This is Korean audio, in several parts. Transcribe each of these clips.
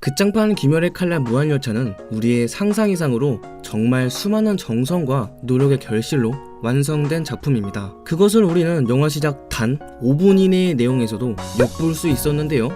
극장판 귀멸의 칼날 무한열차는 우리의 상상 이상으로 정말 수많은 정성과 노력의 결실로 완성된 작품입니다. 그것을 우리는 영화 시작 단 5분 이내의 내용에서도 엿볼 수 있었는데요.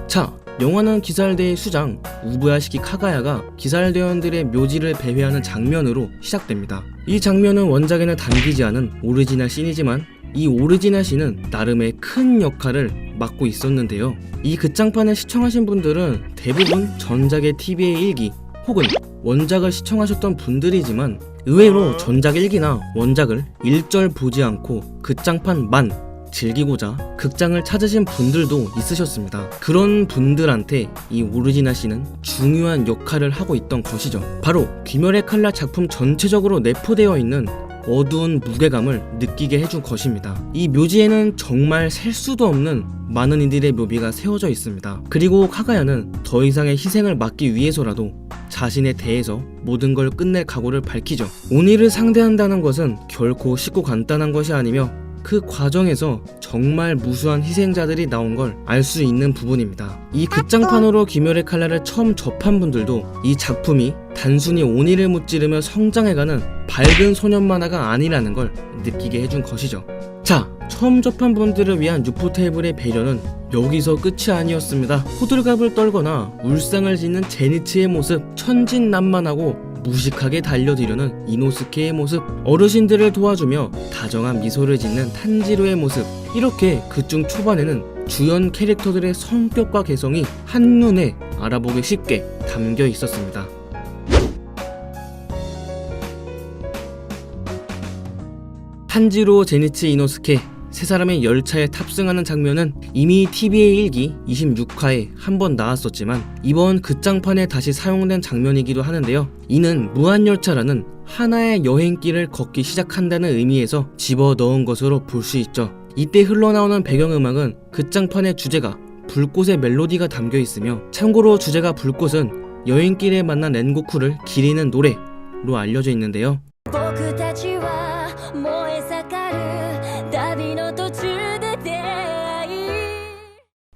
자, 영화는 기사일대의 수장 우부야시키 카가야가 기사일대원들의 묘지를 배회하는 장면으로 시작됩니다. 이 장면은 원작에는 담기지 않은 오리지널 씬이지만 이 오리지널 씬은 나름의 큰 역할을 맡고 있었는데요. 이 극장판을 시청하신 분들은 대부분 전작의 TV의 1기 혹은 원작을 시청하셨던 분들이지만 의외로 전작 1기나 원작을 일절 보지 않고 극장판만 즐기고자 극장을 찾으신 분들도 있으셨습니다. 그런 분들한테 이 오리지널 씬은 중요한 역할을 하고 있던 것이죠. 바로 귀멸의 칼날 작품 전체적으로 내포되어 있는 어두운 무게감을 느끼게 해준 것입니다. 이 묘지에는 정말 셀 수도 없는 많은 이들의 묘비가 세워져 있습니다. 그리고 카가야는 더 이상의 희생을 막기 위해서라도 자신에 대해서 모든 걸 끝낼 각오를 밝히죠. 오니를 상대한다는 것은 결코 쉽고 간단한 것이 아니며 그 과정에서 정말 무수한 희생자들이 나온 걸 알 수 있는 부분입니다. 이 극장판으로 귀멸의 칼날을 처음 접한 분들도 이 작품이 단순히 오니를 무찌르며 성장해가는 밝은 소년 만화가 아니라는 걸 느끼게 해준 것이죠. 자, 처음 접한 분들을 위한 유포 테이블의 배려는 여기서 끝이 아니었습니다. 호들갑을 떨거나 울상을 짓는 제니츠의 모습, 천진난만하고 무식하게 달려들려는 이노스케의 모습, 어르신들을 도와주며 다정한 미소를 짓는 탄지로의 모습, 이렇게 그중 초반에는 주연 캐릭터들의 성격과 개성이 한눈에 알아보기 쉽게 담겨 있었습니다. 탄지로, 제니츠, 이노스케 세 사람의 열차에 탑승하는 장면은 이미 TV의 1기 26화에 한 번 나왔었지만 이번 극장판에 다시 사용된 장면이기도 하는데요. 이는 무한열차라는 하나의 여행길을 걷기 시작한다는 의미에서 집어넣은 것으로 볼 수 있죠. 이때 흘러나오는 배경음악은 극장판의 주제가 불꽃의 멜로디가 담겨 있으며, 참고로 주제가 불꽃은 여행길에 만난 렌고쿠를 기리는 노래로 알려져 있는데요.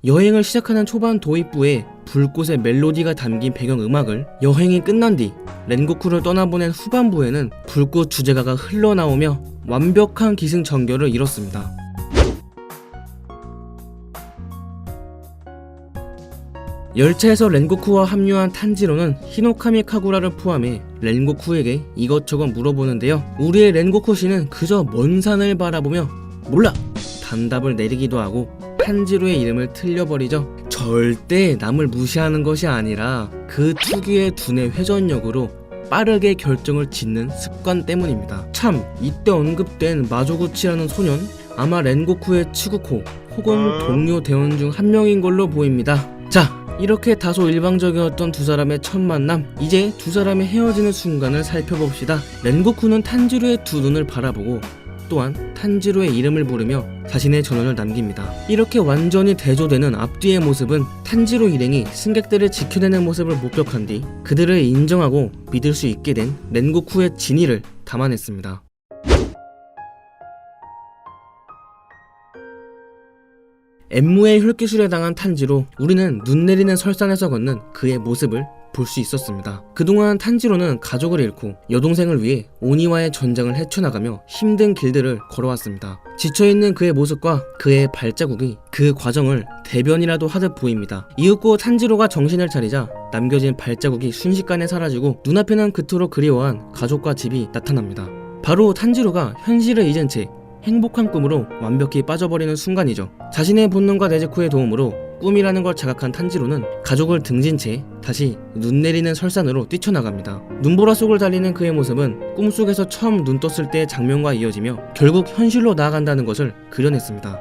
여행을 시작하는 초반 도입부에 불꽃의 멜로디가 담긴 배경음악을, 여행이 끝난 뒤 렌고쿠를 떠나보낸 후반부에는 불꽃 주제가가 흘러나오며 완벽한 기승전결을 이뤘습니다. 열차에서 렌고쿠와 합류한 탄지로는 히노카미 카구라를 포함해 렌고쿠에게 이것저것 물어보는데요. 우리의 렌고쿠 씨는 그저 먼 산을 바라보며 몰라! 단답을 내리기도 하고 탄지로의 이름을 틀려버리죠. 절대 남을 무시하는 것이 아니라 그 특유의 두뇌 회전력으로 빠르게 결정을 짓는 습관 때문입니다. 참, 이때 언급된 마조구치라는 소년, 아마 렌고쿠의 츠구코 혹은 동료 대원 중 한 명인 걸로 보입니다. 자, 이렇게 다소 일방적이었던 두 사람의 첫 만남, 이제 두 사람이 헤어지는 순간을 살펴봅시다. 렌고쿠는 탄지로의 두 눈을 바라보고 또한 탄지로의 이름을 부르며 자신의 전원을 남깁니다. 이렇게 완전히 대조되는 앞뒤의 모습은 탄지로 일행이 승객들을 지켜내는 모습을 목격한 뒤 그들을 인정하고 믿을 수 있게 된 렌고쿠의 진의를 담아냈습니다. 엠무의 혈기술에 당한 탄지로, 우리는 눈 내리는 설산에서 걷는 그의 모습을 볼 수 있었습니다. 그동안 탄지로는 가족을 잃고 여동생을 위해 오니와의 전쟁을 헤쳐나가며 힘든 길들을 걸어왔습니다. 지쳐있는 그의 모습과 그의 발자국이 그 과정을 대변이라도 하듯 보입니다. 이윽고 탄지로가 정신을 차리자 남겨진 발자국이 순식간에 사라지고 눈앞에는 그토록 그리워한 가족과 집이 나타납니다. 바로 탄지로가 현실을 잊은 채 행복한 꿈으로 완벽히 빠져버리는 순간이죠. 자신의 본능과 네즈코의 도움으로 꿈이라는 걸 자각한 탄지로는 가족을 등진 채 다시 눈 내리는 설산으로 뛰쳐나갑니다. 눈보라 속을 달리는 그의 모습은 꿈속에서 처음 눈 떴을 때의 장면과 이어지며 결국 현실로 나아간다는 것을 그려냈습니다.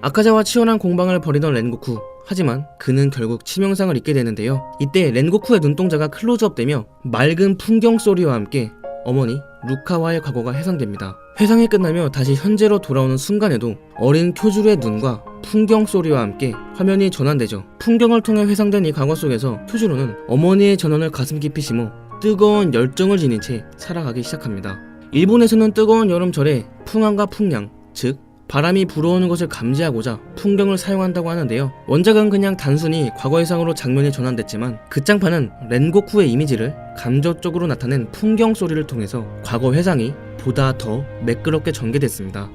아카자와 치열한 공방을 벌이던 렌고쿠, 하지만 그는 결국 치명상을 입게 되는데요. 이때 렌고쿠의 눈동자가 클로즈업되며 맑은 풍경 소리와 함께 어머니 루카와의 과거가 해상됩니다. 회상이 끝나며 다시 현재로 돌아오는 순간에도 어린 쿄주루의 눈과 풍경 소리와 함께 화면이 전환되죠. 풍경을 통해 회상된 이 과거 속에서 쿄주루는 어머니의 전원을 가슴 깊이 심어 뜨거운 열정을 지닌 채 살아가기 시작합니다. 일본에서는 뜨거운 여름철에 풍한과 풍량, 즉 바람이 불어오는 것을 감지하고자 풍경을 사용한다고 하는데요. 원작은 그냥 단순히 과거의상으로 장면이 전환됐지만 극장판은 렌고쿠의 이미지를 감정적으로 나타낸 풍경 소리를 통해서 과거 회상이 보다 더 매끄럽게 전개됐습니다.